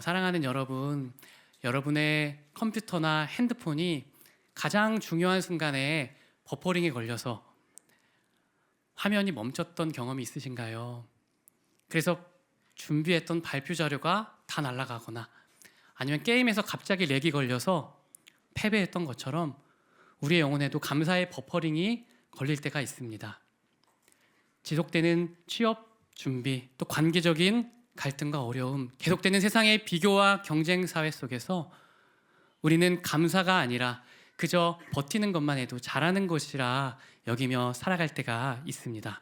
사랑하는 여러분, 여러분의 컴퓨터나 핸드폰이 가장 중요한 순간에 버퍼링에 걸려서 화면이 멈췄던 경험이 있으신가요? 그래서 준비했던 발표 자료가 다 날아가거나 아니면 게임에서 갑자기 렉이 걸려서 패배했던 것처럼 우리의 영혼에도 감사의 버퍼링이 걸릴 때가 있습니다. 지속되는 취업 준비, 또 관계적인 갈등과 어려움, 계속되는 세상의 비교와 경쟁 사회 속에서 우리는 감사가 아니라 그저 버티는 것만 해도 잘하는 것이라 여기며 살아갈 때가 있습니다.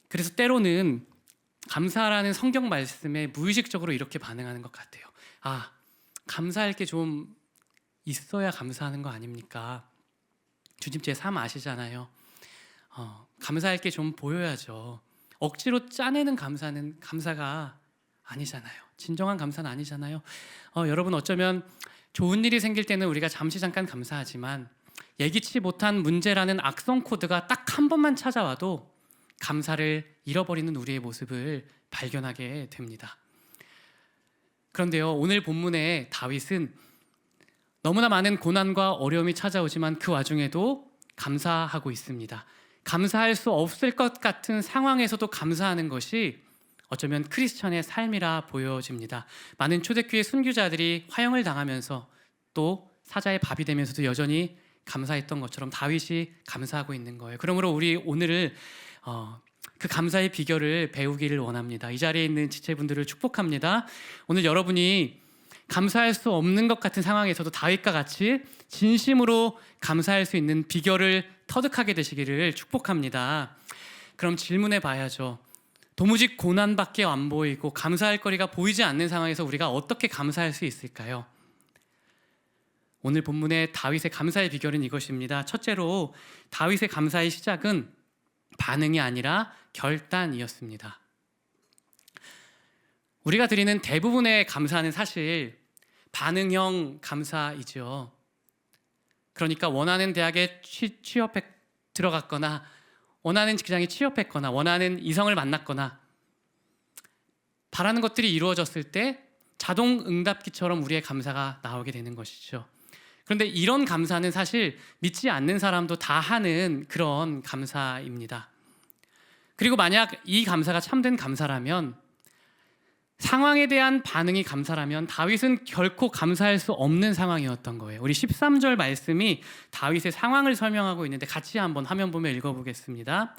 그래서 때로는 감사라는 성경 말씀에 무의식적으로 이렇게 반응하는 것 같아요. 감사할 게 좀 있어야 감사하는 거 아닙니까? 주님 제 삶 아시잖아요. 감사할 게 좀 보여야죠. 억지로 짜내는 감사는 감사가 아니잖아요. 진정한 감사는 아니잖아요. 여러분, 어쩌면 좋은 일이 생길 때는 우리가 잠깐 감사하지만 예기치 못한 문제라는 악성 코드가 딱 한 번만 찾아와도 감사를 잃어버리는 우리의 모습을 발견하게 됩니다. 그런데요, 오늘 본문의 다윗은 너무나 많은 고난과 어려움이 찾아오지만 그 와중에도 감사하고 있습니다. 감사할 수 없을 것 같은 상황에서도 감사하는 것이 어쩌면 크리스천의 삶이라 보여집니다. 많은 초대교회 순교자들이 화형을 당하면서 또 사자의 밥이 되면서도 여전히 감사했던 것처럼 다윗이 감사하고 있는 거예요. 그러므로 우리 오늘을 그 감사의 비결을 배우기를 원합니다. 이 자리에 있는 지체분들을 축복합니다. 오늘 여러분이 감사할 수 없는 것 같은 상황에서도 다윗과 같이 진심으로 감사할 수 있는 비결을 터득하게 되시기를 축복합니다. 그럼 질문해 봐야죠. 도무지 고난밖에 안 보이고 감사할 거리가 보이지 않는 상황에서 우리가 어떻게 감사할 수 있을까요? 오늘 본문의 다윗의 감사의 비결은 이것입니다. 첫째로 다윗의 감사의 시작은 반응이 아니라 결단이었습니다. 우리가 드리는 대부분의 감사는 사실 반응형 감사이죠. 그러니까 원하는 대학에 취업해 들어갔거나 원하는 직장에 취업했거나 원하는 이성을 만났거나 바라는 것들이 이루어졌을 때 자동 응답기처럼 우리의 감사가 나오게 되는 것이죠. 그런데 이런 감사는 사실 믿지 않는 사람도 다 하는 그런 감사입니다. 그리고 만약 이 감사가 참된 감사라면, 상황에 대한 반응이 감사라면 다윗은 결코 감사할 수 없는 상황이었던 거예요. 우리 13절 말씀이 다윗의 상황을 설명하고 있는데 같이 한번 화면 보며 읽어보겠습니다.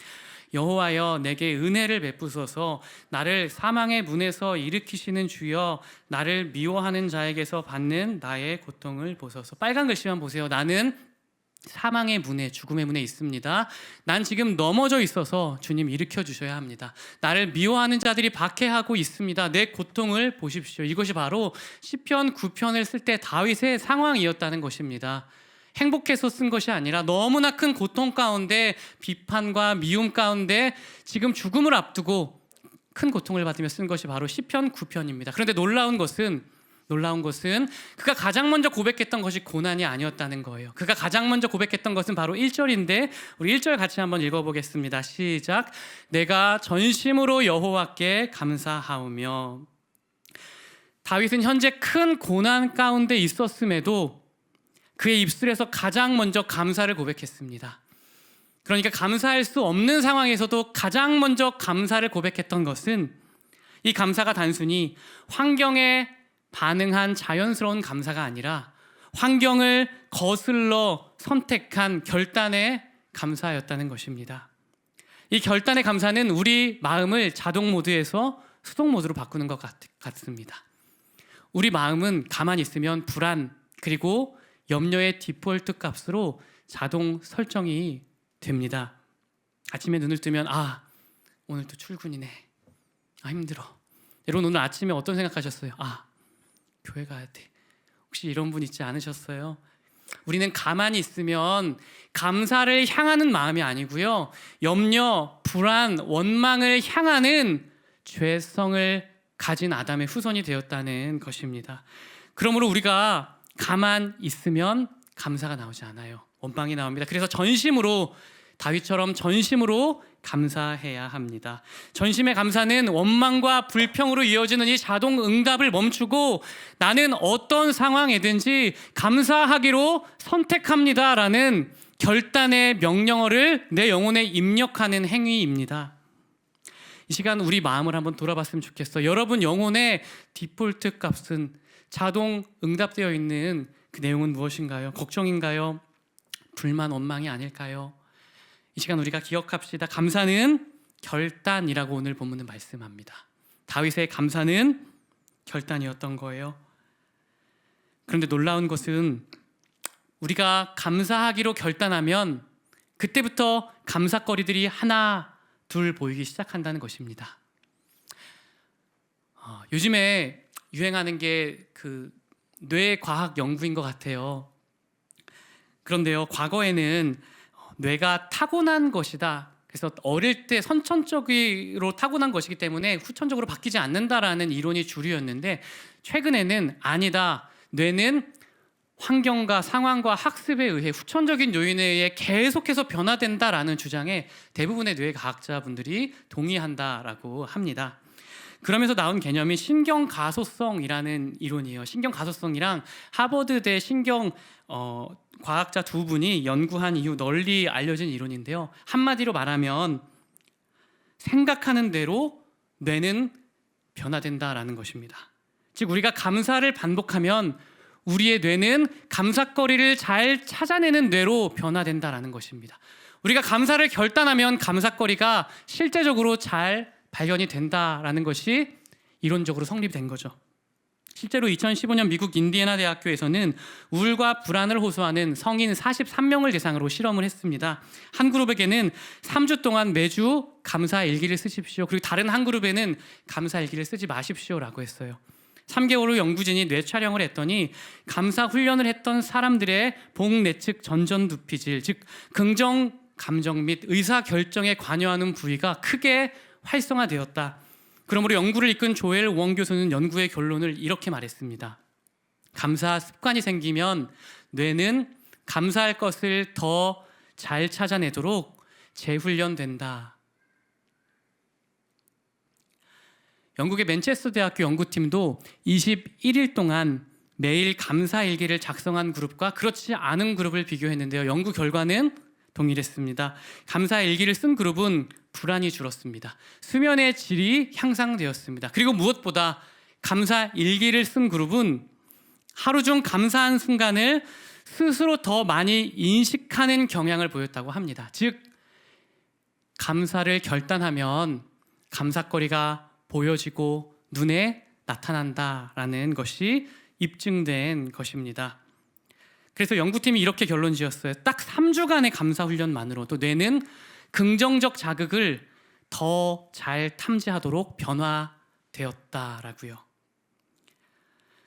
여호와여, 내게 은혜를 베푸소서. 나를 사망의 문에서 일으키시는 주여, 나를 미워하는 자에게서 받는 나의 고통을 보소서. 빨간 글씨만 보세요. 나는 사망의 문에, 죽음의 문에 있습니다. 난 지금 넘어져 있어서 주님 일으켜 주셔야 합니다. 나를 미워하는 자들이 박해하고 있습니다. 내 고통을 보십시오. 이것이 바로 시편 9편을 쓸 때 다윗의 상황이었다는 것입니다. 행복해서 쓴 것이 아니라 너무나 큰 고통 가운데, 비판과 미움 가운데 지금 죽음을 앞두고 큰 고통을 받으며 쓴 것이 바로 시편 9편입니다. 그런데 놀라운 것은 그가 가장 먼저 고백했던 것이 고난이 아니었다는 거예요. 그가 가장 먼저 고백했던 것은 바로 1절인데 우리 1절 같이 한번 읽어보겠습니다. 시작. 내가 전심으로 여호와께 감사하오며. 다윗은 현재 큰 고난 가운데 있었음에도 그의 입술에서 가장 먼저 감사를 고백했습니다. 그러니까 감사할 수 없는 상황에서도 가장 먼저 감사를 고백했던 것은, 이 감사가 단순히 환경에 반응한 자연스러운 감사가 아니라 환경을 거슬러 선택한 결단의 감사였다는 것입니다. 이 결단의 감사는 우리 마음을 자동 모드에서 수동 모드로 바꾸는 것 같습니다. 우리 마음은 가만히 있으면 불안, 그리고 염려의 디폴트 값으로 자동 설정이 됩니다. 아침에 눈을 뜨면 오늘 또 출근이네. 힘들어. 여러분, 오늘 아침에 어떤 생각하셨어요? 교회 가야 돼. 혹시 이런 분 있지 않으셨어요? 우리는 가만히 있으면 감사를 향하는 마음이 아니고요, 염려, 불안, 원망을 향하는 죄성을 가진 아담의 후손이 되었다는 것입니다. 그러므로 우리가 가만 있으면 감사가 나오지 않아요. 원망이 나옵니다. 그래서 전심으로 다윗처럼 전심으로 감사해야 합니다. 전심의 감사는 원망과 불평으로 이어지는 이 자동 응답을 멈추고 나는 어떤 상황이든지 감사하기로 선택합니다라는 결단의 명령어를 내 영혼에 입력하는 행위입니다. 이 시간 우리 마음을 한번 돌아봤으면 좋겠어. 여러분 영혼의 디폴트 값은 자동 응답되어 있는 그 내용은 무엇인가요? 걱정인가요? 불만, 원망이 아닐까요? 이 시간 우리가 기억합시다. 감사는 결단이라고 오늘 본문은 말씀합니다. 다윗의 감사는 결단이었던 거예요. 그런데 놀라운 것은 우리가 감사하기로 결단하면 그때부터 감사거리들이 하나, 둘 보이기 시작한다는 것입니다. 요즘에 유행하는 게 그 뇌과학 연구인 것 같아요. 그런데요, 과거에는 뇌가 타고난 것이다. 그래서 어릴 때 선천적으로 타고난 것이기 때문에 후천적으로 바뀌지 않는다라는 이론이 주류였는데 최근에는 아니다. 뇌는 환경과 상황과 학습에 의해 후천적인 요인에 의해 계속해서 변화된다라는 주장에 대부분의 뇌과학자분들이 동의한다라고 합니다. 그러면서 나온 개념이 신경가소성이라는 이론이에요. 신경가소성이랑 하버드대 과학자 두 분이 연구한 이후 널리 알려진 이론인데요. 한마디로 말하면 생각하는 대로 뇌는 변화된다라는 것입니다. 즉 우리가 감사를 반복하면 우리의 뇌는 감사거리를 잘 찾아내는 뇌로 변화된다라는 것입니다. 우리가 감사를 결단하면 감사거리가 실제적으로 잘 발견이 된다라는 것이 이론적으로 성립된 거죠. 실제로 2015년 미국 인디애나 대학교에서는 우울과 불안을 호소하는 성인 43명을 대상으로 실험을 했습니다. 한 그룹에게는 3주 동안 매주 감사 일기를 쓰십시오. 그리고 다른 한 그룹에는 감사 일기를 쓰지 마십시오라고 했어요. 3개월 후 연구진이 뇌 촬영을 했더니 감사 훈련을 했던 사람들의 복내측 전전두피질, 즉 긍정 감정 및 의사 결정에 관여하는 부위가 크게 활성화되었다. 그러므로 연구를 이끈 조엘 웡 교수는 연구의 결론을 이렇게 말했습니다. 감사 습관이 생기면 뇌는 감사할 것을 더 잘 찾아내도록 재훈련된다. 영국의 맨체스터 대학교 연구팀도 21일 동안 매일 감사 일기를 작성한 그룹과 그렇지 않은 그룹을 비교했는데요. 연구 결과는 동일했습니다. 감사 일기를 쓴 그룹은 불안이 줄었습니다. 수면의 질이 향상되었습니다. 그리고 무엇보다 감사 일기를 쓴 그룹은 하루 중 감사한 순간을 스스로 더 많이 인식하는 경향을 보였다고 합니다. 즉 감사를 결단하면 감사거리가 보여지고 눈에 나타난다라는 것이 입증된 것입니다. 그래서 연구팀이 이렇게 결론 지었어요. 딱 3주간의 감사 훈련만으로도 뇌는 긍정적 자극을 더 잘 탐지하도록 변화되었다라고요.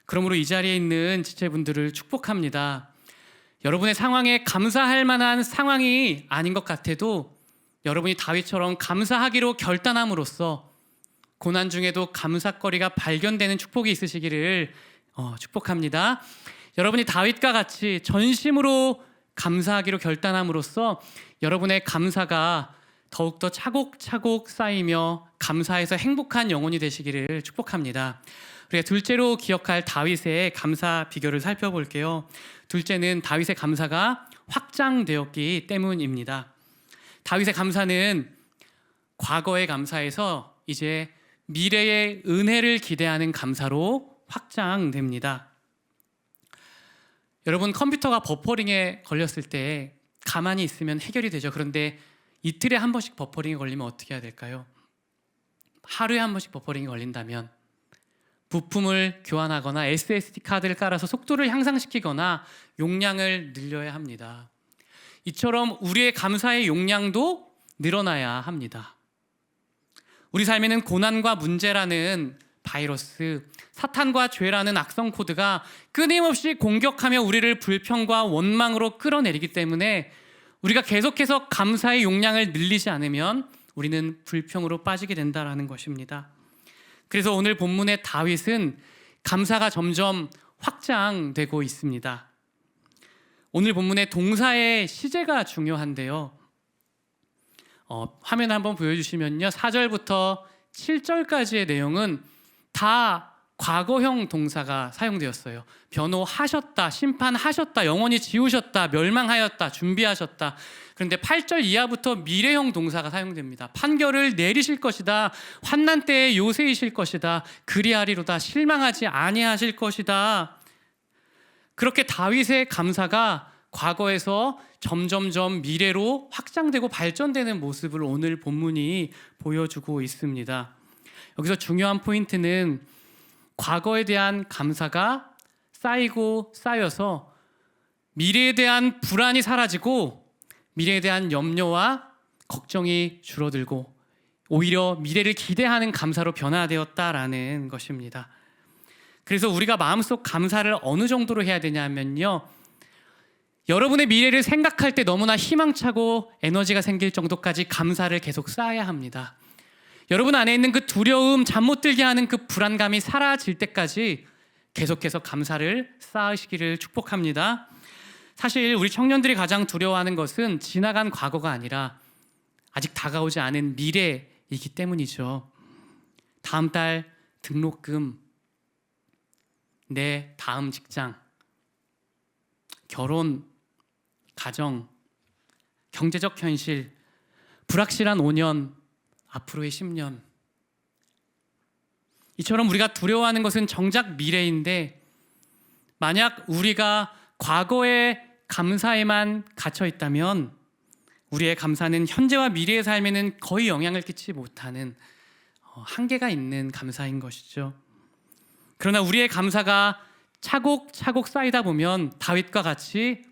그러므로 이 자리에 있는 지체분들을 축복합니다. 여러분의 상황에 감사할 만한 상황이 아닌 것 같아도 여러분이 다윗처럼 감사하기로 결단함으로써 고난 중에도 감사거리가 발견되는 축복이 있으시기를 축복합니다. 여러분이 다윗과 같이 전심으로 감사하기로 결단함으로써 여러분의 감사가 더욱더 차곡차곡 쌓이며 감사해서 행복한 영혼이 되시기를 축복합니다. 우리가 둘째로 기억할 다윗의 감사 비결을 살펴볼게요. 둘째는 다윗의 감사가 확장되었기 때문입니다. 다윗의 감사는 과거의 감사에서 이제 미래의 은혜를 기대하는 감사로 확장됩니다. 여러분 컴퓨터가 버퍼링에 걸렸을 때 가만히 있으면 해결이 되죠. 그런데 이틀에 한 번씩 버퍼링이 걸리면 어떻게 해야 될까요? 하루에 한 번씩 버퍼링이 걸린다면 부품을 교환하거나 SSD 카드를 깔아서 속도를 향상시키거나 용량을 늘려야 합니다. 이처럼 우리의 감사의 용량도 늘어나야 합니다. 우리 삶에는 고난과 문제라는 바이러스, 사탄과 죄라는 악성 코드가 끊임없이 공격하며 우리를 불평과 원망으로 끌어내리기 때문에 우리가 계속해서 감사의 용량을 늘리지 않으면 우리는 불평으로 빠지게 된다는 것입니다. 그래서 오늘 본문의 다윗은 감사가 점점 확장되고 있습니다. 오늘 본문의 동사의 시제가 중요한데요. 화면 한번 보여주시면요. 4절부터 7절까지의 내용은 다 과거형 동사가 사용되었어요. 변호하셨다, 심판하셨다, 영원히 지우셨다, 멸망하였다, 준비하셨다. 그런데 8절 이하부터 미래형 동사가 사용됩니다. 판결을 내리실 것이다, 환난 때에 요새이실 것이다, 그리하리로다, 실망하지 아니하실 것이다. 그렇게 다윗의 감사가 과거에서 점점점 미래로 확장되고 발전되는 모습을 오늘 본문이 보여주고 있습니다. 여기서 중요한 포인트는 과거에 대한 감사가 쌓이고 쌓여서 미래에 대한 불안이 사라지고 미래에 대한 염려와 걱정이 줄어들고 오히려 미래를 기대하는 감사로 변화되었다라는 것입니다. 그래서 우리가 마음속 감사를 어느 정도로 해야 되냐면요, 여러분의 미래를 생각할 때 너무나 희망차고 에너지가 생길 정도까지 감사를 계속 쌓아야 합니다. 여러분 안에 있는 그 두려움, 잠 못 들게 하는 그 불안감이 사라질 때까지 계속해서 감사를 쌓으시기를 축복합니다. 사실 우리 청년들이 가장 두려워하는 것은 지나간 과거가 아니라 아직 다가오지 않은 미래이기 때문이죠. 다음 달 등록금, 내 다음 직장, 결혼, 가정, 경제적 현실, 불확실한 5년, 앞으로의 10년. 이처럼 우리가 두려워하는 것은 정작 미래인데, 만약 우리가 과거의 감사에만 갇혀 있다면 우리의 감사는 현재와 미래의 삶에는 거의 영향을 끼치지 못하는 한계가 있는 감사인 것이죠. 그러나 우리의 감사가 차곡차곡 쌓이다 보면 다윗과 같이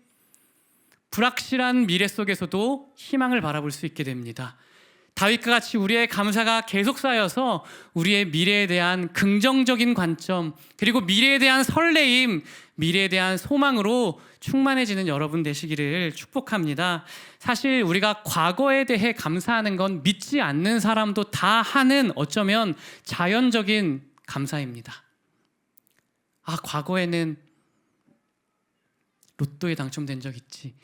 불확실한 미래 속에서도 희망을 바라볼 수 있게 됩니다. 다윗과 같이 우리의 감사가 계속 쌓여서 우리의 미래에 대한 긍정적인 관점, 그리고 미래에 대한 설레임, 미래에 대한 소망으로 충만해지는 여러분 되시기를 축복합니다. 사실 우리가 과거에 대해 감사하는 건 믿지 않는 사람도 다 하는 어쩌면 자연적인 감사입니다. 과거에는 로또에 당첨된 적 있지.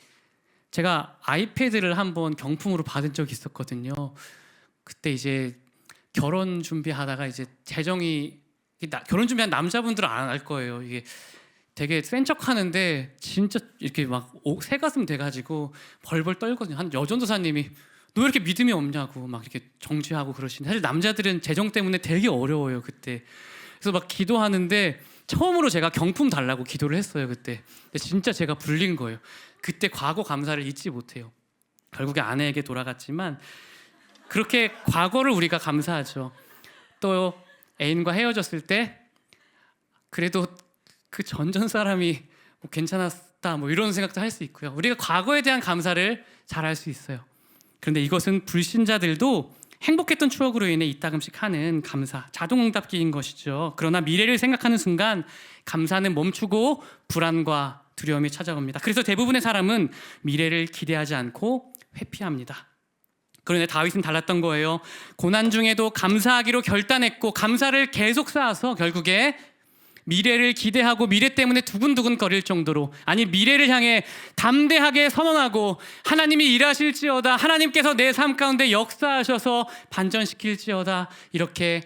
제가 아이패드를 한번 경품으로 받은 적이 있었거든요. 그때 이제 결혼 준비하다가 이제 재정이, 결혼 준비한 남자분들은 안 알 거예요. 이게 되게 센 척 하는데 진짜 이렇게 막 새가슴 돼가지고 벌벌 떨거든요. 한 여전도사님이 너 왜 이렇게 믿음이 없냐고 막 이렇게 정죄하고 그러시는데, 사실 남자들은 재정 때문에 되게 어려워요 그때. 그래서 막 기도하는데 처음으로 제가 경품 달라고 기도를 했어요 그때. 근데 진짜 제가 불린 거예요. 그때 과거 감사를 잊지 못해요. 결국에 아내에게 돌아갔지만 그렇게 과거를 우리가 감사하죠. 또 애인과 헤어졌을 때 그래도 그 전전 사람이 뭐 괜찮았다 뭐 이런 생각도 할 수 있고요. 우리가 과거에 대한 감사를 잘 할 수 있어요. 그런데 이것은 불신자들도 행복했던 추억으로 인해 이따금씩 하는 감사, 자동응답기인 것이죠. 그러나 미래를 생각하는 순간 감사는 멈추고 불안과 두려움이 찾아옵니다. 그래서 대부분의 사람은 미래를 기대하지 않고 회피합니다. 그런데 다윗은 달랐던 거예요. 고난 중에도 감사하기로 결단했고 감사를 계속 쌓아서 결국에 미래를 기대하고 미래 때문에 두근두근 거릴 정도로, 아니 미래를 향해 담대하게 선언하고 하나님이 일하실지어다, 하나님께서 내 삶 가운데 역사하셔서 반전시킬지어다, 이렇게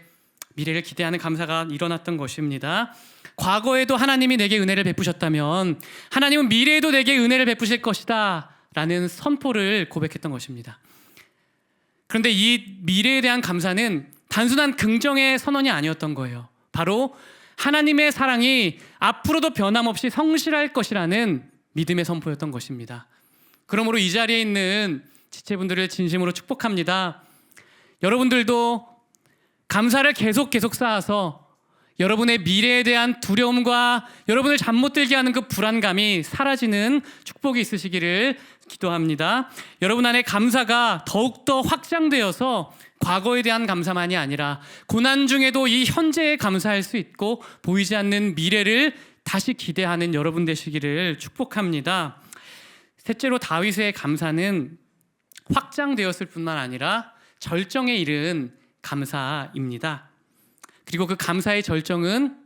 미래를 기대하는 감사가 일어났던 것입니다. 과거에도 하나님이 내게 은혜를 베푸셨다면 하나님은 미래에도 내게 은혜를 베푸실 것이다 라는 선포를 고백했던 것입니다. 그런데 이 미래에 대한 감사는 단순한 긍정의 선언이 아니었던 거예요. 바로 하나님의 사랑이 앞으로도 변함없이 성실할 것이라는 믿음의 선포였던 것입니다. 그러므로 이 자리에 있는 지체분들을 진심으로 축복합니다. 여러분들도 감사를 계속 쌓아서 여러분의 미래에 대한 두려움과 여러분을 잠 못 들게 하는 그 불안감이 사라지는 축복이 있으시기를 기도합니다. 여러분 안에 감사가 더욱더 확장되어서 과거에 대한 감사만이 아니라 고난 중에도 이 현재에 감사할 수 있고 보이지 않는 미래를 다시 기대하는 여러분 되시기를 축복합니다. 셋째로 다윗의 감사는 확장되었을 뿐만 아니라 절정에 이른 감사입니다. 그리고 그 감사의 절정은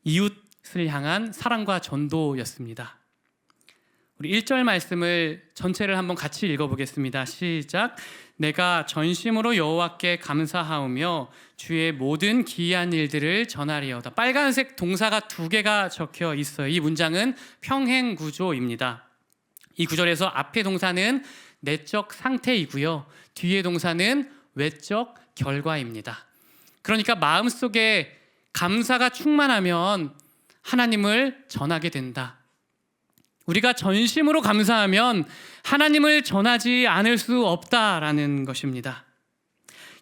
이웃을 향한 사랑과 전도였습니다. 우리 1절 말씀을 전체를 한번 같이 읽어보겠습니다. 시작. 내가 전심으로 여호와께 감사하오며 주의 모든 기이한 일들을 전하리어다. 빨간색 동사가 2개가 적혀 있어요. 이 문장은 평행 구조입니다. 이 구절에서 앞의 동사는 내적 상태이고요, 뒤의 동사는 외적 결과입니다. 그러니까 마음속에 감사가 충만하면 하나님을 전하게 된다. 우리가 전심으로 감사하면 하나님을 전하지 않을 수 없다라는 것입니다.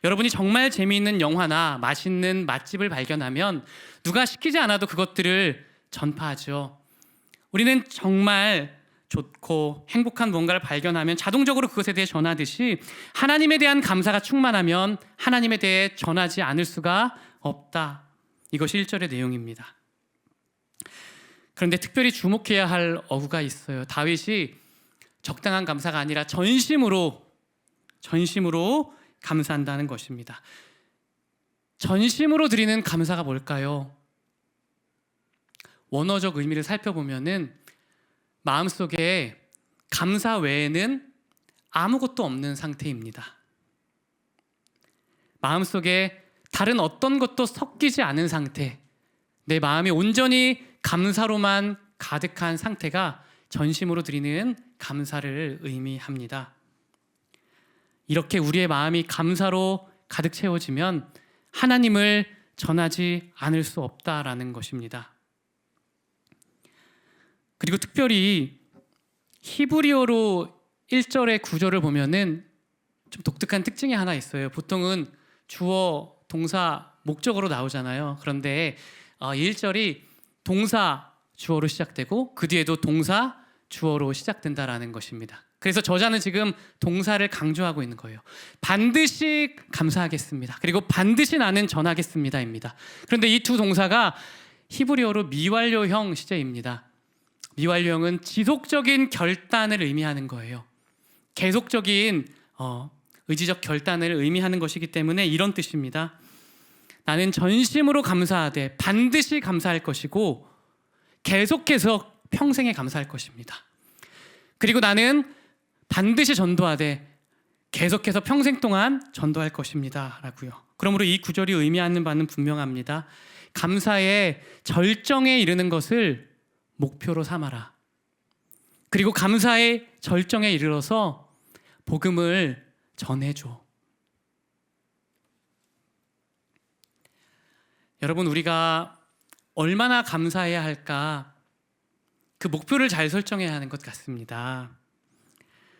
여러분이 정말 재미있는 영화나 맛있는 맛집을 발견하면 누가 시키지 않아도 그것들을 전파하죠. 우리는 정말 좋고 행복한 뭔가를 발견하면 자동적으로 그것에 대해 전하듯이 하나님에 대한 감사가 충만하면 하나님에 대해 전하지 않을 수가 없다. 이것이 1절의 내용입니다. 그런데 특별히 주목해야 할 어구가 있어요. 다윗이 적당한 감사가 아니라 전심으로 감사한다는 것입니다. 전심으로 드리는 감사가 뭘까요? 원어적 의미를 살펴보면은 마음속에 감사 외에는 아무것도 없는 상태입니다. 마음속에 다른 어떤 것도 섞이지 않은 상태, 내 마음이 온전히 감사로만 가득한 상태가 전심으로 드리는 감사를 의미합니다. 이렇게 우리의 마음이 감사로 가득 채워지면 하나님을 전하지 않을 수 없다라는 것입니다. 그리고 특별히 히브리어로 1절의 구절을 보면은 좀 독특한 특징이 하나 있어요. 보통은 주어, 동사, 목적어로 나오잖아요. 그런데 1절이 동사, 주어로 시작되고 그 뒤에도 동사, 주어로 시작된다라는 것입니다. 그래서 저자는 지금 동사를 강조하고 있는 거예요. 반드시 감사하겠습니다. 그리고 반드시 나는 전하겠습니다입니다. 그런데 이 2 동사가 히브리어로 미완료형 시제입니다. 미완료형은 지속적인 결단을 의미하는 거예요. 계속적인 의지적 결단을 의미하는 것이기 때문에 이런 뜻입니다. 나는 전심으로 감사하되 반드시 감사할 것이고 계속해서 평생에 감사할 것입니다. 그리고 나는 반드시 전도하되 계속해서 평생 동안 전도할 것입니다 라고요. 그러므로 이 구절이 의미하는 바는 분명합니다. 감사의 절정에 이르는 것을 목표로 삼아라. 그리고 감사의 절정에 이르러서 복음을 전해줘. 여러분, 우리가 얼마나 감사해야 할까? 그 목표를 잘 설정해야 하는 것 같습니다.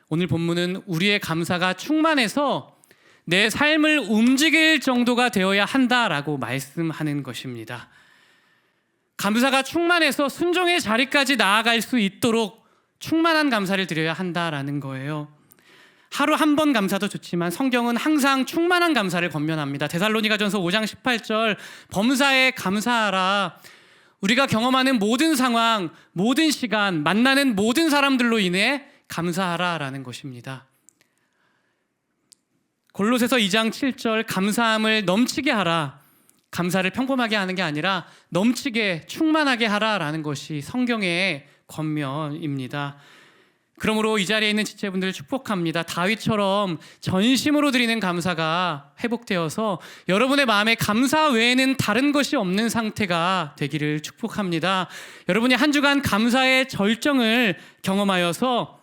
오늘 본문은 우리의 감사가 충만해서 내 삶을 움직일 정도가 되어야 한다라고 말씀하는 것입니다. 감사가 충만해서 순종의 자리까지 나아갈 수 있도록 충만한 감사를 드려야 한다라는 거예요. 하루 한 번 감사도 좋지만 성경은 항상 충만한 감사를 권면합니다. 데살로니가전서 5장 18절 범사에 감사하라. 우리가 경험하는 모든 상황, 모든 시간, 만나는 모든 사람들로 인해 감사하라라는 것입니다. 골로새서 2장 7절 감사함을 넘치게 하라. 감사를 평범하게 하는 게 아니라 넘치게 충만하게 하라라는 것이 성경의 권면입니다. 그러므로 이 자리에 있는 지체분들을 축복합니다. 다윗처럼 전심으로 드리는 감사가 회복되어서 여러분의 마음에 감사 외에는 다른 것이 없는 상태가 되기를 축복합니다. 여러분이 한 주간 감사의 절정을 경험하여서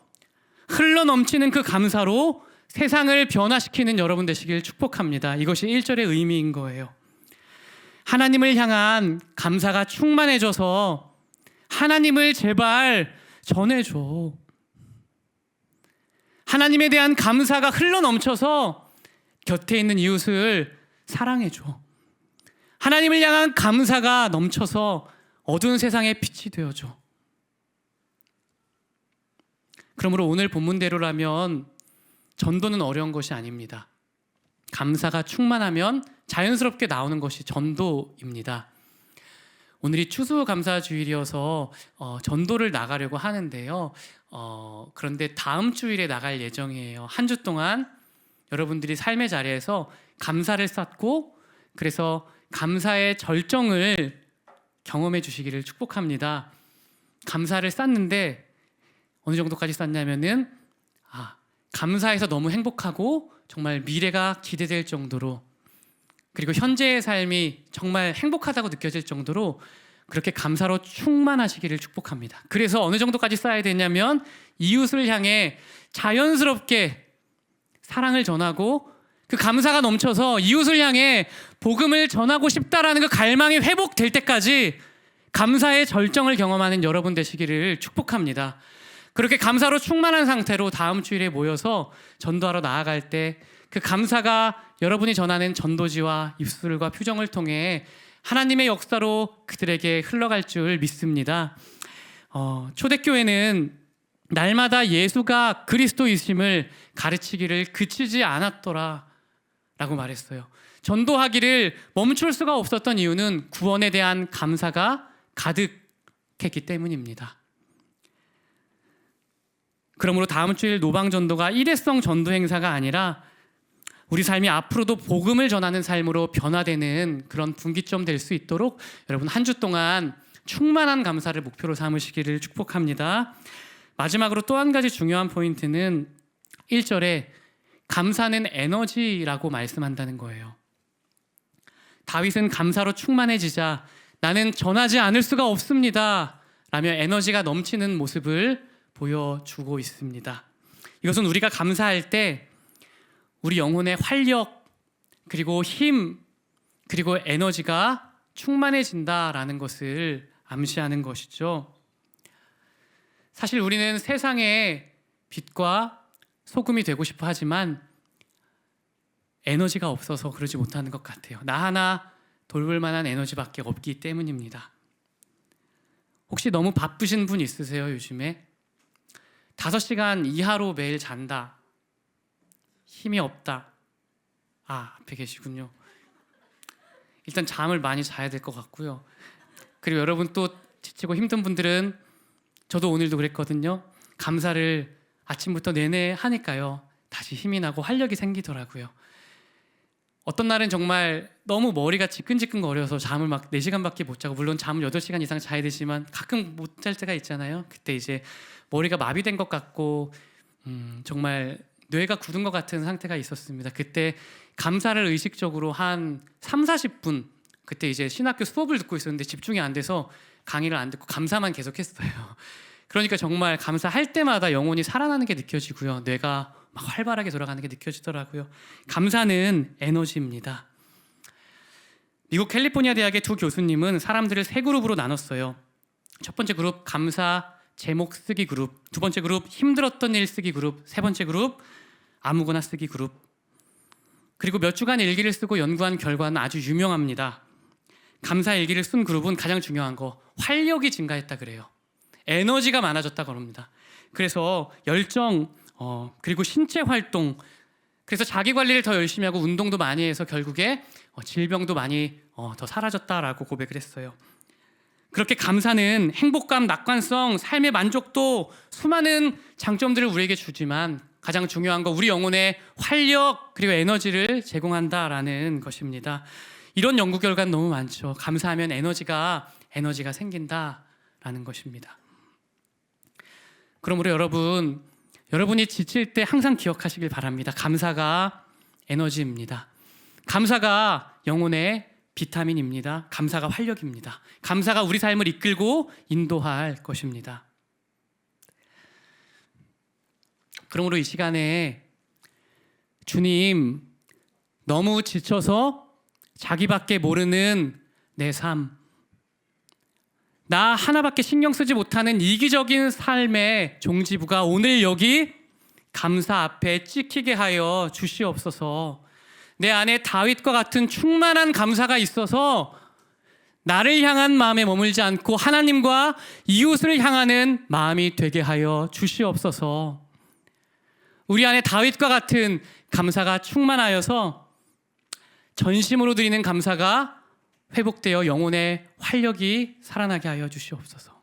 흘러넘치는 그 감사로 세상을 변화시키는 여러분 되시길 축복합니다. 이것이 1절의 의미인 거예요. 하나님을 향한 감사가 충만해져서 하나님을 제발 전해줘. 하나님에 대한 감사가 흘러넘쳐서 곁에 있는 이웃을 사랑해줘. 하나님을 향한 감사가 넘쳐서 어두운 세상의 빛이 되어줘. 그러므로 오늘 본문대로라면 전도는 어려운 것이 아닙니다. 감사가 충만하면 자연스럽게 나오는 것이 전도입니다. 오늘이 추수감사주일이어서 전도를 나가려고 하는데요. 그런데 다음 주일에 나갈 예정이에요. 한 주 동안 여러분들이 삶의 자리에서 감사를 쌓고 그래서 감사의 절정을 경험해 주시기를 축복합니다. 감사를 쌓는데 어느 정도까지 쌓냐면은 감사해서 너무 행복하고 정말 미래가 기대될 정도로, 그리고 현재의 삶이 정말 행복하다고 느껴질 정도로 그렇게 감사로 충만하시기를 축복합니다. 그래서 어느 정도까지 쌓아야 되냐면 이웃을 향해 자연스럽게 사랑을 전하고 그 감사가 넘쳐서 이웃을 향해 복음을 전하고 싶다라는 그 갈망이 회복될 때까지 감사의 절정을 경험하는 여러분 되시기를 축복합니다. 그렇게 감사로 충만한 상태로 다음 주일에 모여서 전도하러 나아갈 때 그 감사가 여러분이 전하는 전도지와 입술과 표정을 통해 하나님의 역사로 그들에게 흘러갈 줄 믿습니다. 초대교회는 날마다 예수가 그리스도이심을 가르치기를 그치지 않았더라 라고 말했어요. 전도하기를 멈출 수가 없었던 이유는 구원에 대한 감사가 가득했기 때문입니다. 그러므로 다음 주일 노방전도가 일회성 전도 행사가 아니라 우리 삶이 앞으로도 복음을 전하는 삶으로 변화되는 그런 분기점 될 수 있도록 여러분 한 주 동안 충만한 감사를 목표로 삼으시기를 축복합니다. 마지막으로 또 한 가지 중요한 포인트는 1절에 감사는 에너지라고 말씀한다는 거예요. 다윗은 감사로 충만해지자 나는 전하지 않을 수가 없습니다 라며 에너지가 넘치는 모습을 보여주고 있습니다. 이것은 우리가 감사할 때 우리 영혼의 활력, 그리고 힘, 그리고 에너지가 충만해진다라는 것을 암시하는 것이죠. 사실 우리는 세상의 빛과 소금이 되고 싶어 하지만 에너지가 없어서 그러지 못하는 것 같아요. 나 하나 돌볼 만한 에너지밖에 없기 때문입니다. 혹시 너무 바쁘신 분 있으세요? 요즘에 5시간 이하로 매일 잔다, 힘이 없다. 앞에 계시군요. 일단 잠을 많이 자야 될 것 같고요. 그리고 여러분 또 지치고 힘든 분들은, 저도 오늘도 그랬거든요. 감사를 아침부터 내내 하니까요, 다시 힘이 나고 활력이 생기더라고요. 어떤 날은 정말 너무 머리가 지끈지끈 거려서 잠을 막 4시간밖에 못 자고, 물론 잠을 8시간 이상 자야 되지만 가끔 못 잘 때가 있잖아요. 그때 이제 머리가 마비된 것 같고 정말 뇌가 굳은 것 같은 상태가 있었습니다. 그때 감사를 의식적으로 한 30-40분, 그때 이제 신학교 수업을 듣고 있었는데 집중이 안 돼서 강의를 안 듣고 감사만 계속했어요. 그러니까 정말 감사할 때마다 영혼이 살아나는 게 느껴지고요, 뇌가 막 활발하게 돌아가는 게 느껴지더라고요. 감사는 에너지입니다. 미국 캘리포니아 대학의 2 교수님은 사람들을 3그룹으로 나눴어요. 첫 번째 그룹 감사 제목 쓰기 그룹, 두 번째 그룹 힘들었던 일 쓰기 그룹, 세 번째 그룹 아무거나 쓰기 그룹. 그리고 몇 주간 일기를 쓰고 연구한 결과는 아주 유명합니다. 감사 일기를 쓴 그룹은 가장 중요한 거, 활력이 증가했다 그래요. 에너지가 많아졌다 그럽니다. 그래서 열정, 그리고 신체 활동, 그래서 자기 관리를 더 열심히 하고 운동도 많이 해서 결국에 질병도 많이 더 사라졌다라고 고백을 했어요. 그렇게 감사는 행복감, 낙관성, 삶의 만족도, 수많은 장점들을 우리에게 주지만 가장 중요한 거, 우리 영혼의 활력 그리고 에너지를 제공한다라는 것입니다. 이런 연구 결과는 너무 많죠. 감사하면 에너지가 생긴다라는 것입니다. 그러므로 여러분이 지칠 때 항상 기억하시길 바랍니다. 감사가 에너지입니다. 감사가 영혼의 비타민입니다. 감사가 활력입니다. 감사가 우리 삶을 이끌고 인도할 것입니다. 그러므로 이 시간에 주님, 너무 지쳐서 자기밖에 모르는 내 삶, 나 하나밖에 신경 쓰지 못하는 이기적인 삶의 종지부가 오늘 여기 감사 앞에 찍히게 하여 주시옵소서. 내 안에 다윗과 같은 충만한 감사가 있어서 나를 향한 마음에 머물지 않고 하나님과 이웃을 향하는 마음이 되게 하여 주시옵소서. 우리 안에 다윗과 같은 감사가 충만하여서 전심으로 드리는 감사가 회복되어 영혼의 활력이 살아나게 하여 주시옵소서.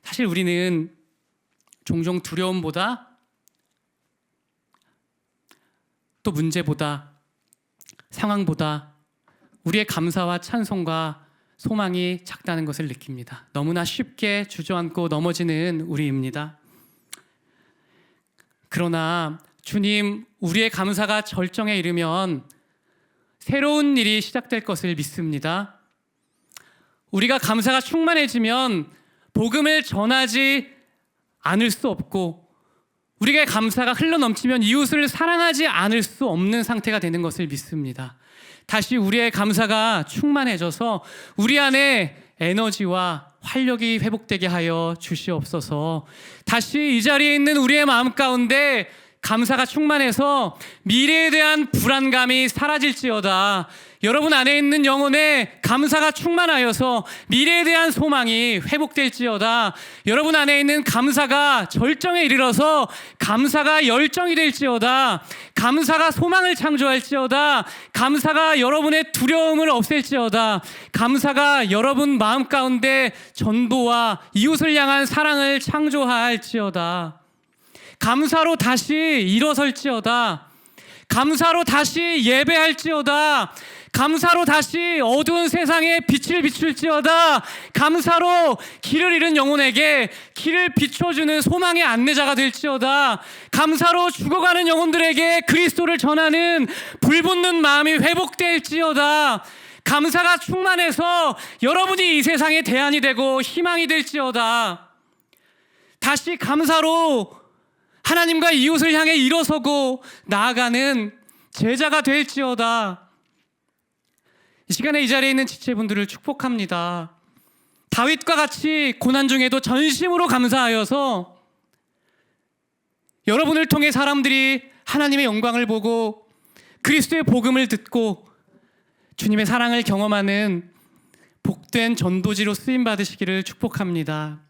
사실 우리는 종종 두려움보다, 또 문제보다, 상황보다 우리의 감사와 찬송과 소망이 작다는 것을 느낍니다. 너무나 쉽게 주저앉고 넘어지는 우리입니다. 그러나 주님, 우리의 감사가 절정에 이르면 새로운 일이 시작될 것을 믿습니다. 우리가 감사가 충만해지면 복음을 전하지 않을 수 없고, 우리의 감사가 흘러넘치면 이웃을 사랑하지 않을 수 없는 상태가 되는 것을 믿습니다. 다시 우리의 감사가 충만해져서 우리 안에 에너지와 활력이 회복되게 하여 주시옵소서. 다시 이 자리에 있는 우리의 마음 가운데 감사가 충만해서 미래에 대한 불안감이 사라질지어다. 여러분 안에 있는 영혼에 감사가 충만하여서 미래에 대한 소망이 회복될지어다. 여러분 안에 있는 감사가 절정에 이르러서 감사가 열정이 될지어다. 감사가 소망을 창조할지어다. 감사가 여러분의 두려움을 없앨지어다. 감사가 여러분 마음 가운데 전도와 이웃을 향한 사랑을 창조할지어다. 감사로 다시 일어설지어다. 감사로 다시 예배할지어다. 감사로 다시 어두운 세상에 빛을 비출지어다. 감사로 길을 잃은 영혼에게 길을 비춰주는 소망의 안내자가 될지어다. 감사로 죽어가는 영혼들에게 그리스도를 전하는 불붙는 마음이 회복될지어다. 감사가 충만해서 여러분이 이 세상의 대안이 되고 희망이 될지어다. 다시 감사로 하나님과 이웃을 향해 일어서고 나아가는 제자가 될지어다. 이 시간에 이 자리에 있는 지체분들을 축복합니다. 다윗과 같이 고난 중에도 전심으로 감사하여서 여러분을 통해 사람들이 하나님의 영광을 보고 그리스도의 복음을 듣고 주님의 사랑을 경험하는 복된 전도지로 쓰임 받으시기를 축복합니다.